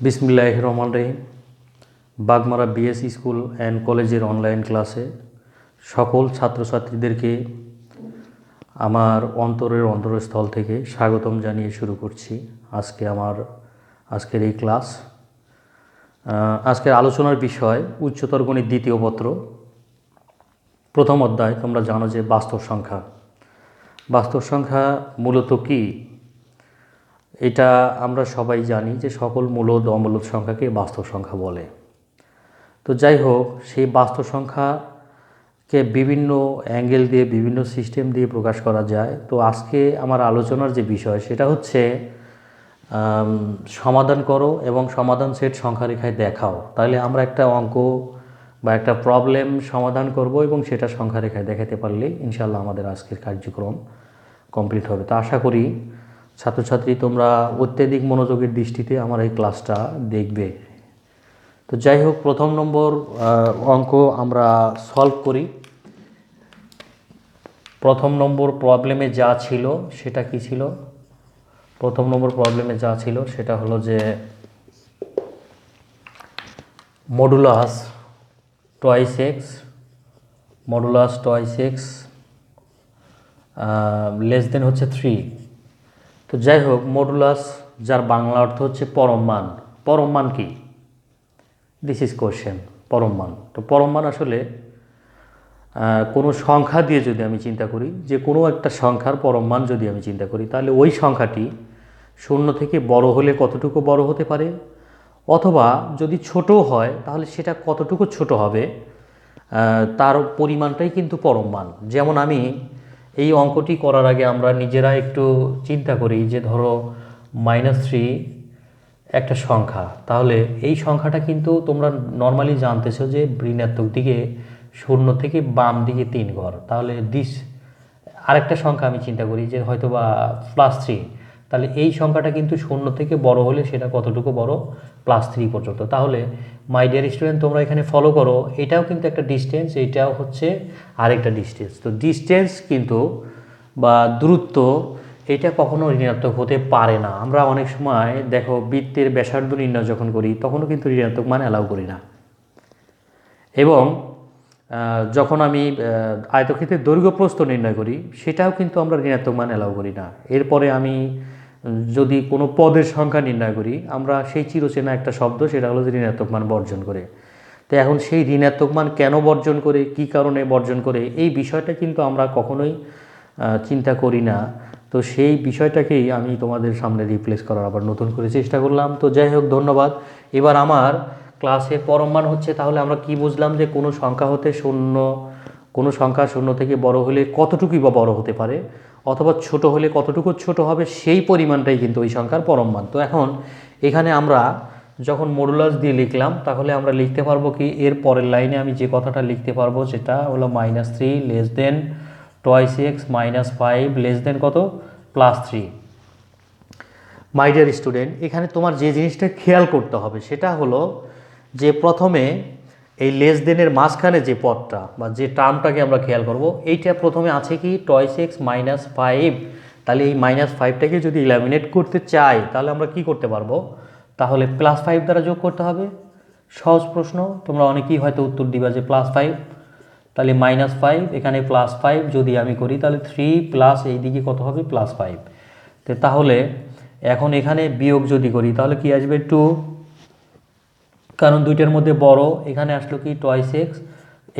বিসমিল্লাহির রহমানির রহিম। Bagmara BS school and কলেজের অনলাইন ক্লাসে সকল ছাত্রছাত্রীদেরকে আমার অন্তরস্থল থেকে স্বাগতম জানিয়ে শুরু করছি আজকের এই ক্লাস। আজকের আলোচনার বিষয় উচ্চতর গণিত দ্বিতীয় পত্র প্রথম অধ্যায়। তোমরা জানো যে বাস্তব সংখ্যা মূলত কি, এটা আমরা সবাই জানি যে সকল মূলদ অমূলদ সংখ্যাকে বাস্তব সংখ্যা বলে। তো যাই হোক, সেই বাস্তব সংখ্যাকে বিভিন্ন অ্যাঙ্গেল দিয়ে বিভিন্ন সিস্টেম দিয়ে প্রকাশ করা যায়। তো আজকে আমার আলোচনার যে বিষয় সেটা হচ্ছে সমাধান করো এবং সমাধান সেট সংখ্যারেখায় দেখাও। তাহলে আমরা একটা অঙ্ক বা একটা প্রবলেম সমাধান করব এবং সেটা সংখ্যারেখায় দেখাতে পারলে ইনশাল্লাহ আমাদের আজকের কার্যক্রম কমপ্লিট হবে। তো আশা করি ছাত্রছাত্রী তোমরা অত্যাধিক মনোযোগের দৃষ্টিতে আমার এই ক্লাসটা দেখবে। তো যাই হোক, প্রথম নম্বর অঙ্ক আমরা সলভ করি। প্রথম নম্বর প্রবলেমে যা ছিল সেটা কি ছিল? প্রথম নম্বর প্রবলেমে যা ছিল সেটা হলো যে modulus twice X less than হচ্ছে 3। তো যাই হোক, মডুলাস যার বাংলা অর্থ হচ্ছে পরম মান কি? This is question. পরম মান। তো পরম মান আসলে কোনো সংখ্যা দিয়ে যদি আমি চিন্তা করি, যে কোনো একটা সংখ্যার পরম মান যদি আমি চিন্তা করি, তাহলে ওই সংখ্যাটি শূন্য থেকে বড় হলে কতটুকু বড় হতে পারে, অথবা যদি ছোট হয় তাহলে সেটা কতটুকু ছোট হবে, তার পরিমাণটাই কিন্তু পরম মান। যেমন আমি এই অঙ্কটি করার আগে আমরা নিজেরা একটু চিন্তা করি যে ধরো -3 একটা সংখ্যা, তাহলে এই সংখ্যাটা কিন্তু তোমরা নর্মালি জানতেছো যে ঋণাত্মক দিকে শূন্য থেকে বাম দিকে 3 ঘর। তাহলে আরেকটা সংখ্যা আমি চিন্তা করি যে হয়তো বা +3, তাহলে এই সংখ্যাটা কিন্তু শূন্য থেকে বড় হলে সেটা কতটুকু বড়, +3 পর্যন্ত। তাহলে মাই ডিয়ার স্টুডেন্ট, তোমরা এখানে ফলো করো, এটাও কিন্তু একটা ডিস্টেন্স, এটাও হচ্ছে আরেকটা ডিস্টেন্স। তো ডিস্টেন্স কিন্তু বা দূরত্ব এটা কখনো ঋণাত্মক হতে পারে না। আমরা অনেক সময় দেখো বৃত্তের ব্যাসার্ধ নির্ণয় যখন করি তখনও কিন্তু ঋণাত্মক মান অ্যালাউ করি না। এবং যখন আমি আয়তক্ষেত্রের দৈর্ঘ্য প্রস্থ নির্ণয় করি সেটাও কিন্তু আমরা ঋণাত্মক মান অ্যালাউ করি না। এরপরে আমি যদি কোনো পদের সংখ্যা নির্ণয় করি, আমরা সেই চিরচেনা একটা শব্দ, সেটা হলো যে ঋণাত্মক মান বর্জন করে। তো এখন সেই ঋণাত্মক মান কেন বর্জন করে, কি কারণে বর্জন করে, এই বিষয়টা কিন্তু আমরা কখনোই চিন্তা করি না। তো সেই বিষয়টাকেই আমি তোমাদের সামনে রিপ্লেস করার আবার নতুন করে চেষ্টা করলাম। তো যাই হোক, ধন্যবাদ। এবার আমার ক্লাসে পরম মান হচ্ছে, তাহলে আমরা কি বুঝলাম যে কোনো সংখ্যা শূন্য থেকে বড় হলে কতটুকুই বা বড় হতে পারে, অথবা ছোট হলে কতটুকু ছোট হবে, সেই পরিমাণটাই কিন্তু ওই সংখ্যার পরম মান। তো এখন এখানে আমরা যখন মডুলাস দিয়ে লিখলাম, তাহলে আমরা লিখতে পারবো কি, এর পরের লাইনে আমি যে কথাটা লিখতে পারবো সেটা হলো -3 less than twice X -5 less than কত, +3। মাই ডিয়ার স্টুডেন্ট, এখানে তোমার যে জিনিসটা খেয়াল করতে হবে সেটা হলো যে প্রথমে এই লেস দেনের মাঝখানে যে পদটা বা যে টার্মটাকে আমরা খেয়াল করব, এইটা প্রথমে আছে কি টয়েস এক্স -5। তাহলে এই -5টাকে যদি ইলামিনেট করতে চাই তাহলে আমরা কি করতে পারবো, তাহলে +5 দ্বারা যোগ করতে হবে। সহজ প্রশ্ন, তোমরা অনেকেই হয়তো উত্তর দিবা যে +5, তাহলে -5 এখানে +5 যদি আমি করি তাহলে 3 প্লাস এই দিকে কত হবে, +5। তো তাহলে এখন এখানে বিয়োগ যদি করি তাহলে কি আসবে, 2, কারণ দুইটার মধ্যে বড়। এখানে আসলো কি টয়েস এক্স,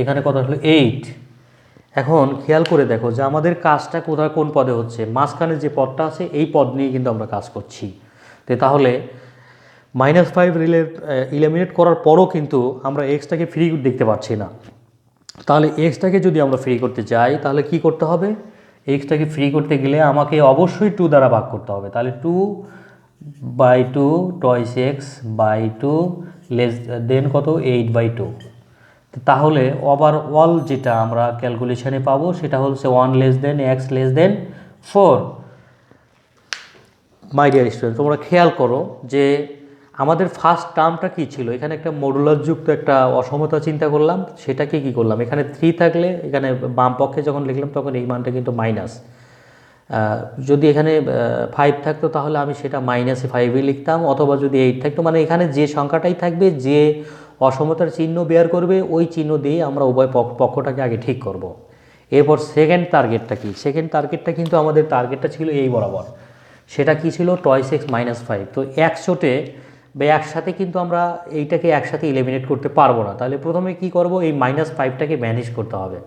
এখানে কত আসলো 8। এখন খেয়াল করে দেখো যে আমাদের কাজটা কোন পদে হচ্ছে, মাঝখানে যে পদটা আছে এই পদ নিয়ে কিন্তু আমরা কাজ করছি। তো তাহলে -5 ইলিমিনেট করার পরও কিন্তু আমরা এক্সটাকে ফ্রি দেখতে পাচ্ছি না। তাহলে এক্সটাকে যদি আমরা ফ্রি করতে চাই তাহলে কি করতে হবে, এক্সটাকে ফ্রি করতে গেলে আমাকে অবশ্যই 2 দ্বারা ভাগ করতে হবে। তাহলে 2/2 twice X by 2 less than কত, 8/2। তাহলে ওভারঅল যেটা আমরা ক্যালকুলেশনে পাবো সেটা হচ্ছে 1 less than X less than 4। My dear student, তোমরা খেয়াল করো যে আমাদের ফার্স্ট টার্মটা কী ছিল, এখানে একটা মডুলাসযুক্ত একটা অসমতা চিন্তা করলাম, সেটাকে কি করলাম, এখানে 3 থাকলে এখানে বাম পক্ষে যখন লিখলাম তখন এই মানটা কিন্তু মাইনাস, যদি এখানে 5 থাকতো তাহলে আমি সেটা -5 লিখতাম, অথবা যদি 8 থাকতো, মানে এখানে যে সংখ্যাটাই থাকবে, যে অসমতার চিহ্ন বের করবে, ওই চিহ্ন দিয়ে আমরা উভয় পক্ষটাকে আগে ঠিক করব। এরপর সেকেন্ড টার্গেটটা কি? সেকেন্ড টার্গেটটা কিন্তু আমাদের টার্গেটটা ছিল এই বরাবর। সেটা কি ছিল? Twice X -5। তো একসাথে বা একসাথে কিন্তু আমরা এইটাকে একসাথে এলিমিনেট করতে পারবো না। তাহলে প্রথমে কি করব? এই -5টাকে ম্যানেজ করতে হবে।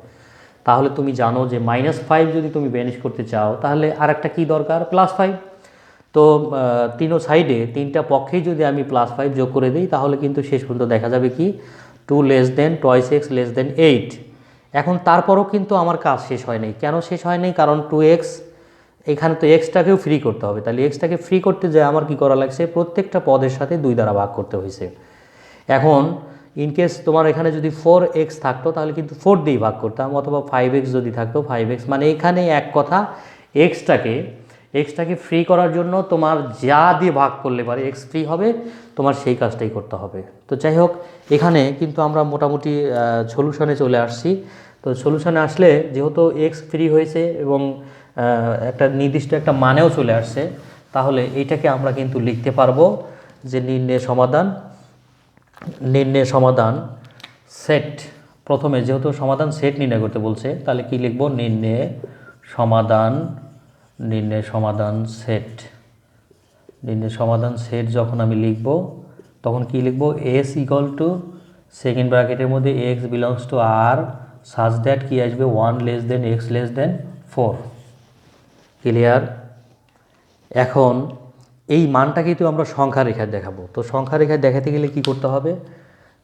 তাহলে তুমি জানো যে -5 যদি তুমি ব্যানিশ করতে চাও, তাহলে আর একটা কী দরকার? +5। তো তিনো সাইডে, তিনটা পক্ষেই যদি আমি +5 যোগ করে দিই, তাহলে কিন্তু শেষ পর্যন্ত দেখা যাবে কি 2 less than twice X less than 8। এখন তারপরও কিন্তু আমার কাজ শেষ হয়নি। কেন শেষ হয়নি? কারণ 2x, এখানে তো এক্সটাকেও ফ্রি করতে হবে। তাহলে এক্সটাকে ফ্রি করতে যায় আমার কি করা লাগছে? প্রত্যেকটা পদের সাথে 2 দ্বারা ভাগ করতে হয়েছে। এখন ইনকেস তোমার এখানে যদি 4x থাকতো, তাহলে কিন্তু 4 দিয়ে ভাগ করতাম, অথবা 5x যদি থাকতো 5x। মানে এখানে এক কথা, এক্সটাকে ফ্রি করার জন্য তোমার যা দিয়ে ভাগ করলে পারে এক্স ফ্রি হবে, তোমার সেই কাজটাই করতে হবে। তো যাই হোক, এখানে কিন্তু আমরা মোটামুটি সলিউশনে চলে আসছি। তো সলিউশনে আসলে যেহেতু এক্স ফ্রি হয়েছে এবং একটা নির্দিষ্ট একটা মানেও চলে আসছে, তাহলে এইটাকে আমরা কিন্তু লিখতে পারবো যে নির্ণয় সমাধান সেট। প্রথমে যেহেতু সমাধান সেট নির্ণয় করতে বলছে, তাহলে কি লিখব? নির্ণয় সমাধান সেট। নির্ণয় সমাধান সেট যখন আমি লিখব, তখন কি লিখব? এস ইকুয়াল টু সেকেন্ড ব্র্যাকেটের মধ্যে X belongs to R such that কি আসবে? 1 less than X less than 4। Clear? এখন এই মানটাকেই তো আমরা সংখ্যা রেখায় দেখাবো। তো সংখ্যা রেখায় দেখাতে গেলে কি করতে হবে?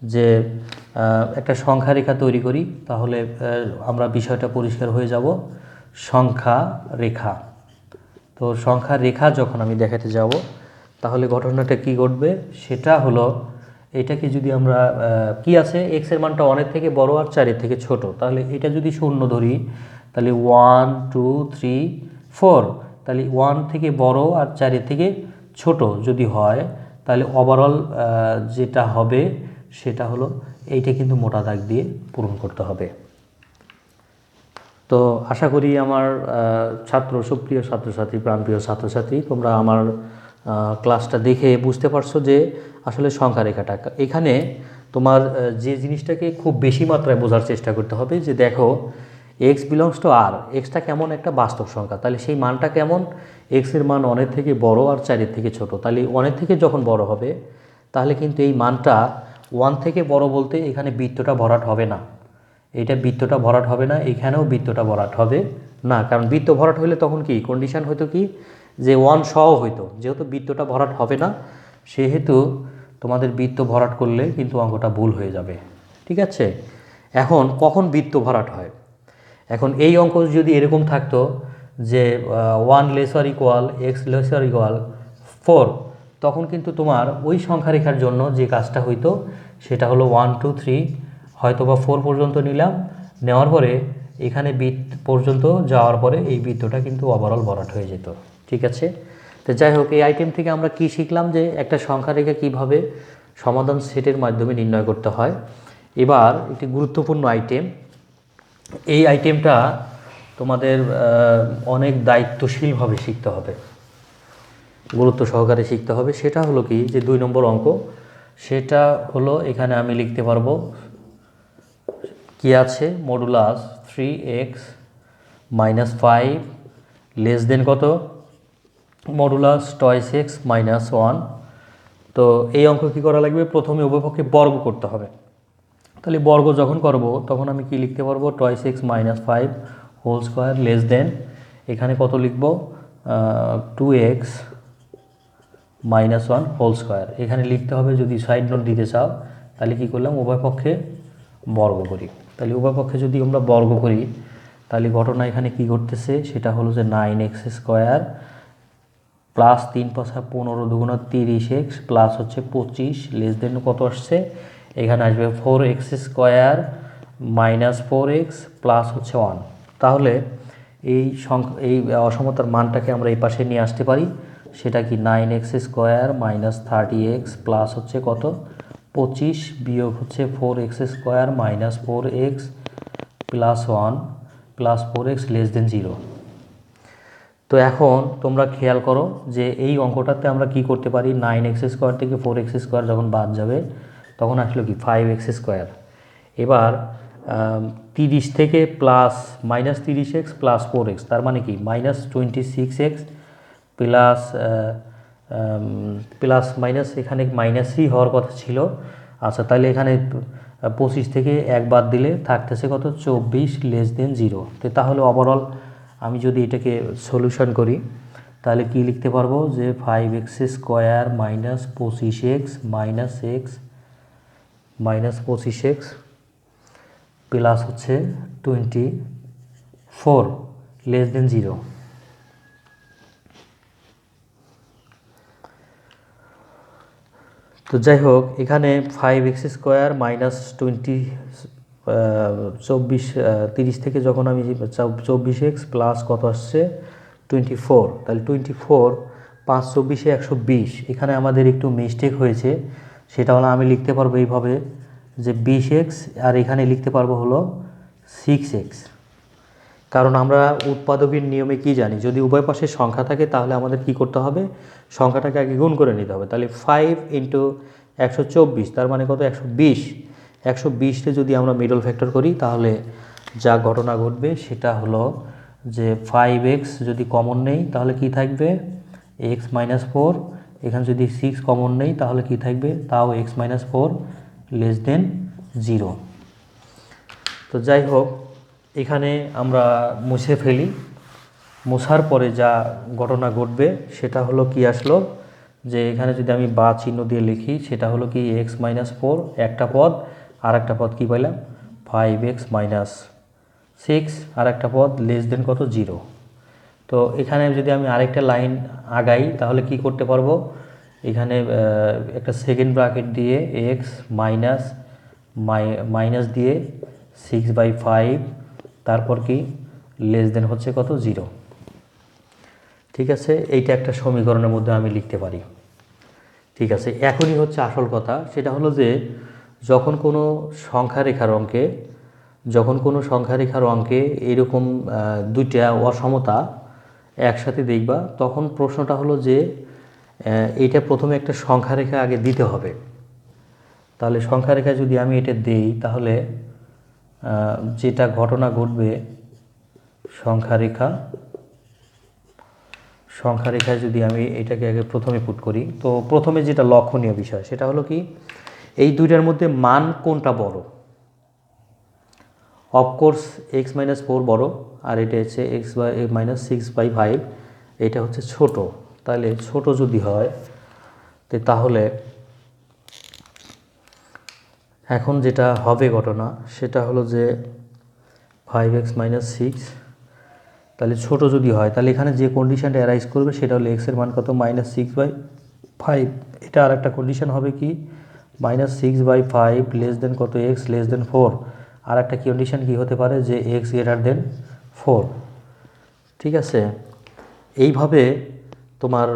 যে একটা সংখ্যা রেখা তৈরি করি, তাহলে আমরা বিষয়টা পরিষ্কার হয়ে যাব। সংখ্যা রেখা। তো সংখ্যা রেখা যখন আমি দেখাতে যাব, তাহলে ঘটনাটা কি ঘটবে? সেটা হলো, এটাকে যদি আমরা কি আছে, এক্সের মানটা 1-এর থেকে বড় আর 4-এর থেকে ছোট, তাহলে এটা যদি 0 ধরি, তাহলে 1 2 3 4, তাহলে 1 থেকে বড় আর 4-এর থেকে ছোট যদি হয়, তাহলে ওভারঅল যেটা হবে সেটা হলো এইটা কিন্তু মোটা দাগ দিয়ে পূরণ করতে হবে। তো আশা করি আমার সুপ্রিয় ছাত্রছাত্রী, প্রাণপ্রিয় ছাত্রছাত্রী, তোমরা আমার ক্লাসটা দেখে বুঝতে পারছো যে আসলে সংখ্যা রেখাটা এখানে তোমার যে জিনিসটাকে খুব বেশি মাত্রায় বোঝার চেষ্টা করতে হবে, যে দেখো এক্স বিলংস টু আর, এক্সটা কেমন একটা বাস্তব সংখ্যা, তাহলে সেই মানটা কেমন? এক্সের মান 1-এর থেকে বড় আর 4-এর থেকে ছোট। তাহলে 1-এর থেকে যখন বড় হবে, তাহলে কিন্তু এই মানটা 1 থেকে বড় বলতে এখানে বৃত্তটা ভরাট হবে না। এইটা বৃত্তটা ভরাট হবে না, এখানেও বৃত্তটা ভরাট হবে না। কারণ বৃত্ত ভরাট হলে তখন কি কন্ডিশন হতো? কি যে 1 সহ হইতো। যেহেতু বৃত্তটা ভরাট হবে না, সেহেতু তোমাদের বৃত্ত ভরাট করলে কিন্তু অঙ্কটা ভুল হয়ে যাবে। ঠিক আছে? এখন কখন বৃত্ত ভরাট হয়? এখন এই অঙ্ক যদি এরকম থাকতো যে 1 laser equal x laser equal 4, তখন কিন্তু তোমার ওই সংখ্যা রেখার জন্য যে কাজটা হইতো সেটা হলো 1 2 3 হয়তো বা 4 পর্যন্ত নিলাম, নেওয়ার পরে এখানে বৃত্ত পর্যন্ত যাওয়ার পরে এই বৃত্তটা কিন্তু ওভারঅল ভরাট হয়ে যেত। ঠিক আছে? তো যাই হোক, এই আইটেম থেকে আমরা কি শিখলাম? যে একটা সংখ্যা রেখা কীভাবে সমাধান সেটের মাধ্যমে নির্ণয় করতে হয়। এবার একটি গুরুত্বপূর্ণ আইটেম, এই আইটেমটা তোমাদের অনেক দায়িত্বশীলভাবে শিখতে হবে, গুরুত্ব সহকারে শিখতে হবে। সেটা হলো কি, যে 2 নম্বর অঙ্ক, সেটা হলো এখানে আমি লিখতে পারবো কি আছে? মডুলাস 3x -5 লেস দেন কত? Modulus twice X -1। তো এই অঙ্ক কী করা লাগবে? প্রথমে উভয়পক্ষে বর্গ করতে হবে। তাহলে বর্গ যখন করব, তখন আমি কি লিখতে পারবো? Twice X -5 whole square less than, এখানে কত লিখব? 2x -1 whole square. এখানে লিখতে হবে, যদি সাইড নোট দিতে চাও, তাহলে কি করলাম? উভয়পক্ষে বর্গ করি। তাহলে উভয়পক্ষে যদি আমরা বর্গ করি, তাহলে ঘটনা এখানে কি ঘটতেছে? সেটা হলো যে 9x square plus 3 × 5 = 15 × 2 = 30x plus হচ্ছে 25 লেস দেন কত আসছে? এখানে আসবে 4x স্কোয়ার -4x প্লাস হচ্ছে 1। তাহলে এই অসমতার মানটাকে আমরা এই পাশে নিয়ে আসতে পারি। সেটা কি? 9x স্কোয়ার -30x প্লাস হচ্ছে কত? 25 বিয়োগ হচ্ছে 4x square -4x plus 1 plus 4x less than 0। তো এখন তোমরা খেয়াল করো যে এই অঙ্কটাতে আমরা কি করতে পারি, 9x² থেকে 4x² যখন বাদ যাবে তখন আসলো কি 5x²। এবার 30 থেকে প্লাস -30x প্লাস 4x, তার মানে কি -26x প্লাস প্লাস মাইনাস, এখানে মাইনাসই হওয়ার কথা ছিল। আচ্ছা, তাহলে এখানে 25 থেকে 1 বাদ দিলে থাকতেছে কত, 24 <0। তো তাহলে ওভারঅল আমি যদি এটাকে সলিউশন করি তাহলে কি লিখতে পারবো যে 5x² - 25x - 25x প্লাস হচ্ছে 24 <0। তো যাই হোক, এখানে 5x² - 24 30 থেকে যখন আমি 24x প্লাস কত আসছে 24, তাহলে 24 5 24 120। এখানে আমাদের একটু মিস্টেক হয়েছে, সেটা হলো আমি লিখতে পারবো এইভাবে যে 20x, আর এখানে লিখতে পারবো হলো 6x। কারণ আমরা উৎপাদকের নিয়মে কি জানি, যদি উভয় পাশে সংখ্যা থাকে তাহলে আমাদের কি করতে হবে, সংখ্যাটাকে আগে গুণ করে নিতে হবে। তাহলে 5 × 124, তার মানে কত 120। 120তে যদি আমরা মিডল ফ্যাক্টর করি তাহলে যা ঘটনা ঘটবে সেটা হলো যে 5x যদি কমন নেই তাহলে কি থাকবে x - 4, এখানে যদি 6 কমন নেই তাহলে কি থাকবে, তাও x - 4 <0। তো যাই হোক, এখানে আমরা মুছে ফেলি। মোছার পরে যা ঘটনা ঘটবে সেটা হলো কি আসলো, যে এখানে যদি আমি বা চিহ্ন দিয়ে লিখি সেটা হলো কি x - 4 একটা পদ, আর একটা পদ কি পাইলাম 5x - 6, আর একটা পদ কত 0। তো এখানে যদি আমি আরেকটা লাইন আগাই তাহলে কি করতে পারবো, এখানে একটা সেকেন্ড ব্র্যাকেট দিয়ে x মাইনাস দিয়ে 6/5, তারপর কি হচ্ছে কত 0। ঠিক আছে, এইটা একটা সমীকরণের মধ্যে আমি লিখতে পারি। ঠিক আছে, এখনই হচ্ছে আসল কথা, সেটা হলো যে যখন কোনো সংখ্যা রেখার অঙ্কে এরকম দুইটা অসমতা একসাথে দেখবা, তখন প্রশ্নটা হলো যে এইটা প্রথমে একটা সংখ্যা রেখা আগে দিতে হবে। তাহলে সংখ্যা রেখা যদি আমি এটা দেই তাহলে যেটা ঘটনা ঘটবে, সংখ্যা রেখায় যদি আমি এটাকে আগে প্রথমে পুট করি, তো প্রথমে যেটা লক্ষণীয় বিষয় সেটা হলো কি, এই দুইটার মধ্যে মান কোনটা বড়। অফকোর্স x - 4 বড়, আর এটা হচ্ছে x - 6/5, এটা হচ্ছে ছোট। তাহলে ছোট যদি হয় তাহলে এখন যেটা হবে ঘটনা সেটা হলো যে 5x - 6, তাহলে ছোট যদি হয় তাহলে এখানে যে কন্ডিশনটা অ্যারাইজ করবে সেটা হলো x এর মান কত -6/5। এটা আর একটা কন্ডিশন হবে কি -6/5 কত x < 4। আর একটা কন্ডিশন কি হতে পারে যে x > 4। ঠিক আছে, এইভাবে তোমার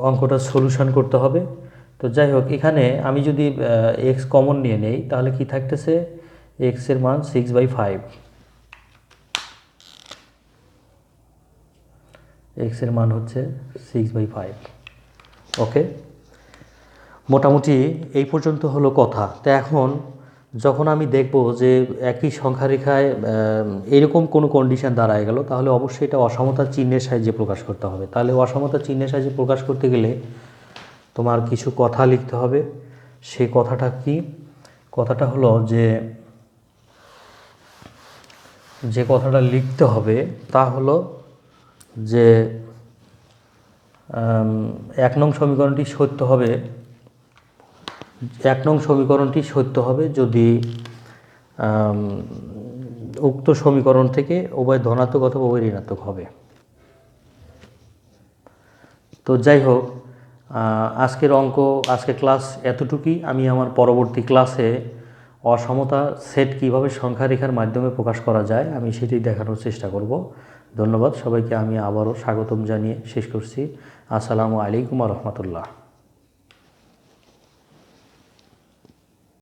অঙ্কটা সলিউশন করতে হবে। তো যাই হোক, এখানে আমি যদি x কমন নিয়ে নেই তাহলে কি থাকতেছে, x এর মান 6/5, x এর মান হচ্ছে 6/5। ওকে, মোটামুটি এই পর্যন্ত হলো কথা। তো এখন যখন আমি দেখব যে একই সংখ্যা রেখায় এরকম কোনো কন্ডিশন দাঁড়ায় গেল, তাহলে অবশ্যই এটা অসমতার চিহ্নের সাহায্যে প্রকাশ করতে হবে। তাহলে অসমতার চিহ্নের সাহায্যে প্রকাশ করতে গেলে তোমার কিছু কথা লিখতে হবে। সেই কথাটা কি, কথাটা হলো যে কথাটা লিখতে হবে তা হলো যে 1 নং সমীকরণটি সত্য হবে, 1 নং সমীকরণটি সত্য হবে যদি উক্ত সমীকরণ থেকে উভয় ধনাত্মক অথবা উভয় ঋণাত্মক হবে। তো যাই হোক, আজকের ক্লাস এতটুকুই। আমি আমার পরবর্তী ক্লাসে অসমতা সেট কীভাবে সংখ্যা রেখার মাধ্যমে প্রকাশ করা যায় আমি সেটি দেখানোর চেষ্টা করব। ধন্যবাদ সবাইকে, আমি আবারও স্বাগতম জানিয়ে শেষ করছি। আসসালামু আলাইকুম ওয়া রাহমাতুল্লাহ।